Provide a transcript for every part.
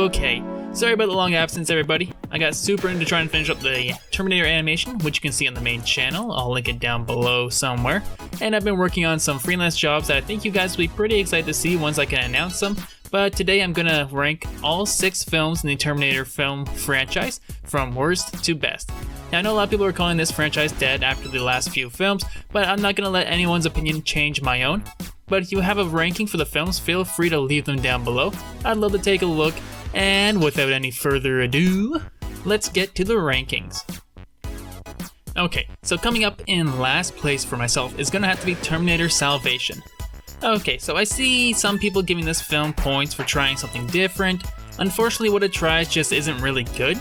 Okay, sorry about the long absence, everybody. I got super into trying to finish up the Terminator animation, which you can see on the main channel. I'll link it down below somewhere. And I've been working on some freelance jobs that I think you guys will be pretty excited to see once I can announce them. But today I'm gonna rank all 6 films in the Terminator film franchise from worst to best. Now I know a lot of people are calling this franchise dead after the last few films, but I'm not gonna let anyone's opinion change my own. But if you have a ranking for the films, feel free to leave them down below. I'd love to take a look, and without any further ado, let's get to the rankings. Okay, so coming up in last place for myself is gonna have to be Terminator Salvation. Okay, so I see some people giving this film points for trying something different. Unfortunately, what it tries just isn't really good.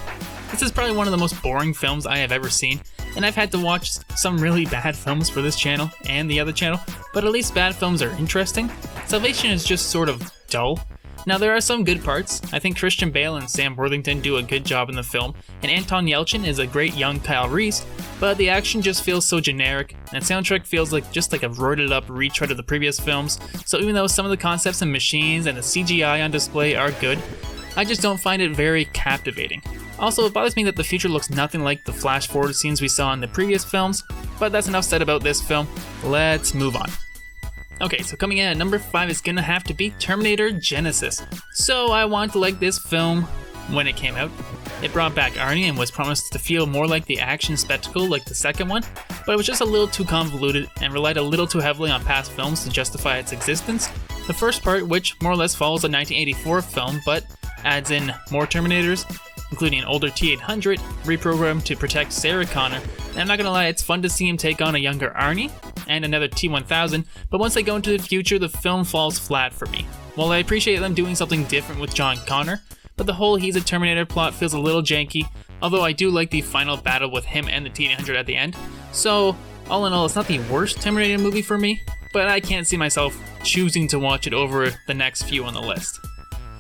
This is probably one of the most boring films I have ever seen, and I've had to watch some really bad films for this channel and the other channel, but at least bad films are interesting. Salvation is just sort of dull. Now there are some good parts. I think Christian Bale and Sam Worthington do a good job in the film, and Anton Yelchin is a great young Kyle Reese, but the action just feels so generic, and the soundtrack feels like just like a roided up retread of the previous films, so even though some of the concepts and machines and the CGI on display are good, I just don't find it very captivating. Also, it bothers me that the future looks nothing like the flash forward scenes we saw in the previous films, but that's enough said about this film. Let's move on. Okay, so coming in at number 5 is gonna have to be Terminator Genisys. So I wanted to like this film when it came out. It brought back Arnie and was promised to feel more like the action spectacle like the second one, but it was just a little too convoluted and relied a little too heavily on past films to justify its existence. The first part, which more or less follows a 1984 film, but adds in more Terminators, including an older T-800, reprogrammed to protect Sarah Connor, and I'm not gonna lie, it's fun to see him take on a younger Arnie, and another T-1000, but once they go into the future, the film falls flat for me. While I appreciate them doing something different with John Connor, but the whole he's a Terminator plot feels a little janky, although I do like the final battle with him and the T-800 at the end. So, all in all, it's not the worst Terminator movie for me, but I can't see myself choosing to watch it over the next few on the list.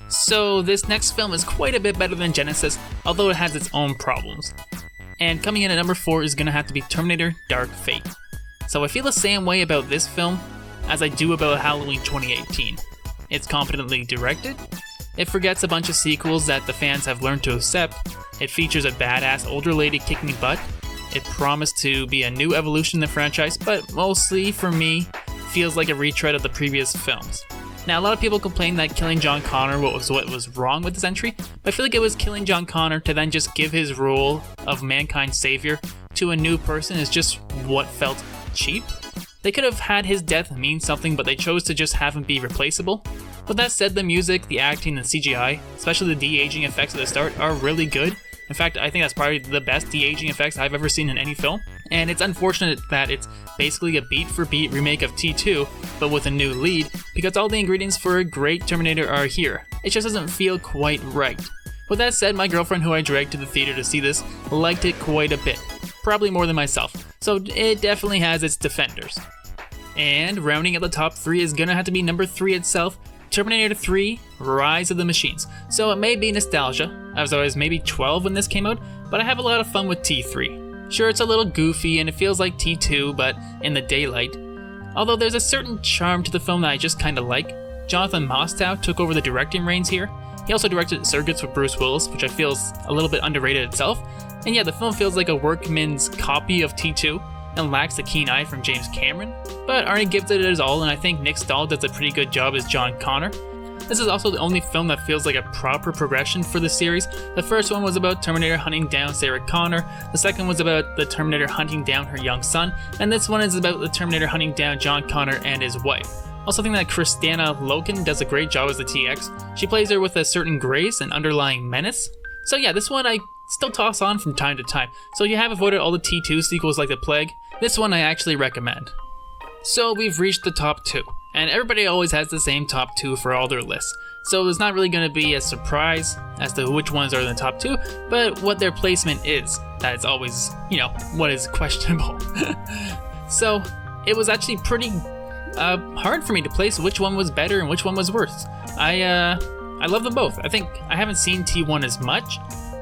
So this next film is quite a bit better than Genisys, although it has its own problems. And coming in at number 4 is gonna have to be Terminator Dark Fate. So I feel the same way about this film as I do about Halloween 2018. It's competently directed, it forgets a bunch of sequels that the fans have learned to accept, it features a badass older lady kicking butt, it promised to be a new evolution in the franchise, but mostly, for me, feels like a retread of the previous films. Now, a lot of people complain that killing John Connor was what was wrong with this entry, but I feel like it was killing John Connor to then just give his role of mankind's savior to a new person is just what felt cheap. They could have had his death mean something, but they chose to just have him be replaceable. With that said, the music, the acting, and CGI, especially the de-aging effects at the start, are really good. In fact, I think that's probably the best de-aging effects I've ever seen in any film, and it's unfortunate that it's basically a beat-for-beat remake of T2, but with a new lead, because all the ingredients for a great Terminator are here. It just doesn't feel quite right. With that said, my girlfriend, who I dragged to the theater to see this, liked it quite a bit. Probably more than myself, so it definitely has its defenders. And rounding at the top 3 is gonna have to be number 3 itself, Terminator 3, Rise of the Machines. So it may be nostalgia, as I was maybe 12 when this came out, but I have a lot of fun with T3. Sure, it's a little goofy and it feels like T2, but in the daylight. Although there's a certain charm to the film that I just kinda like. Jonathan Mostow took over the directing reins here. He also directed Circuits with Bruce Willis, which I feel is a little bit underrated itself. And yeah, the film feels like a workman's copy of T2, and lacks the keen eye from James Cameron, but Arnie gives it his all, and I think Nick Stahl does a pretty good job as John Connor. This is also the only film that feels like a proper progression for the series. The first one was about Terminator hunting down Sarah Connor, the second was about the Terminator hunting down her young son, and this one is about the Terminator hunting down John Connor and his wife. Also think that Kristanna Loken does a great job as the TX. She plays her with a certain grace and underlying menace. So yeah, this one I still toss on from time to time, so you have avoided all the T2 sequels like the plague. This one I actually recommend. So we've reached the top 2, and everybody always has the same top 2 for all their lists, so there's not really going to be a surprise as to which ones are in the top 2, but what their placement is. That is always, what is questionable. So it was actually pretty hard for me to place which one was better and which one was worse. I love them both. I think I haven't seen T1 as much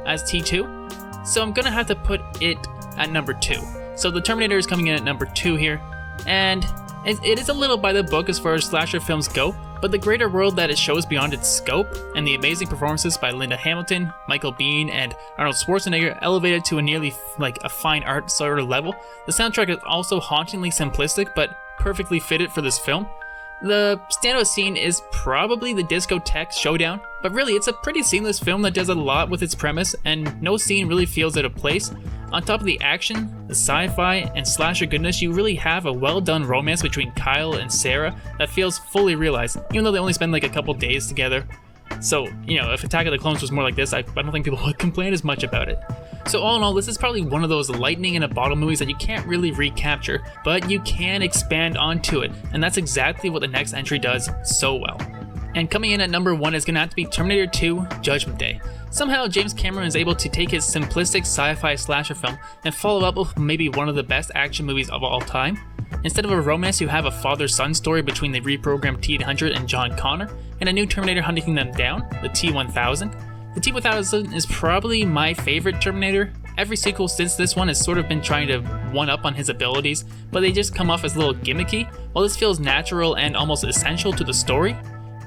as T2, so I'm gonna have to put it at number 2. So the Terminator is coming in at number 2 here, and It is a little by the book as far as slasher films go, but the greater world that it shows beyond its scope, and the amazing performances by Linda Hamilton, Michael Biehn, and Arnold Schwarzenegger elevated to a nearly like a fine art sort of level. The soundtrack is also hauntingly simplistic, but perfectly fitted for this film. The standout scene is probably the discotheque showdown, but really it's a pretty seamless film that does a lot with its premise, and no scene really feels out of place. On top of the action, the sci-fi, and slasher goodness, you really have a well-done romance between Kyle and Sarah that feels fully realized, even though they only spend like a couple days together. So, if Attack of the Clones was more like this, I don't think people would complain as much about it. So all in all, this is probably one of those lightning in a bottle movies that you can't really recapture, but you can expand onto it, and that's exactly what the next entry does so well. And coming in at number 1 is going to have to be Terminator 2 Judgment Day. Somehow James Cameron is able to take his simplistic sci-fi slasher film and follow up with maybe one of the best action movies of all time. Instead of a romance, you have a father-son story between the reprogrammed T-800 and John Connor, and a new Terminator hunting them down, the T-1000. The T-1000 is probably my favorite Terminator. Every sequel since this one has sort of been trying to one-up on his abilities, but they just come off as a little gimmicky, while this feels natural and almost essential to the story.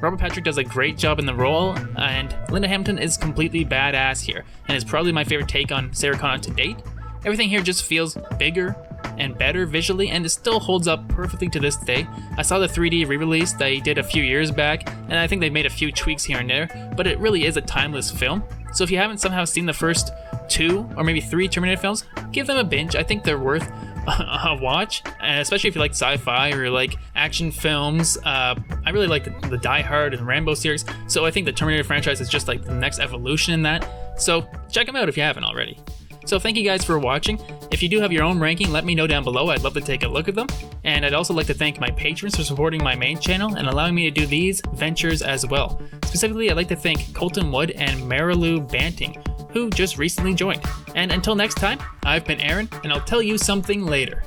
Robert Patrick does a great job in the role, and Linda Hamilton is completely badass here, and is probably my favorite take on Sarah Connor to date. Everything here just feels bigger and better visually, and it still holds up perfectly to this day. I saw the 3D re-release they did a few years back, and I think they made a few tweaks here and there, but it really is a timeless film. So if you haven't somehow seen the first 2 or maybe 3 Terminator films, give them a binge. I think they're worth a watch, especially if you like sci-fi or you like action films. I really like the Die Hard and Rambo series, so I think the Terminator franchise is just like the next evolution in that. So check them out if you haven't already. So thank you guys for watching. If you do have your own ranking, let me know down below. I'd love to take a look at them. And I'd also like to thank my patrons for supporting my main channel and allowing me to do these ventures as well. Specifically, I'd like to thank Colton Wood and Marilu Banting, who just recently joined. And until next time, I've been Aaron, and I'll tell you something later.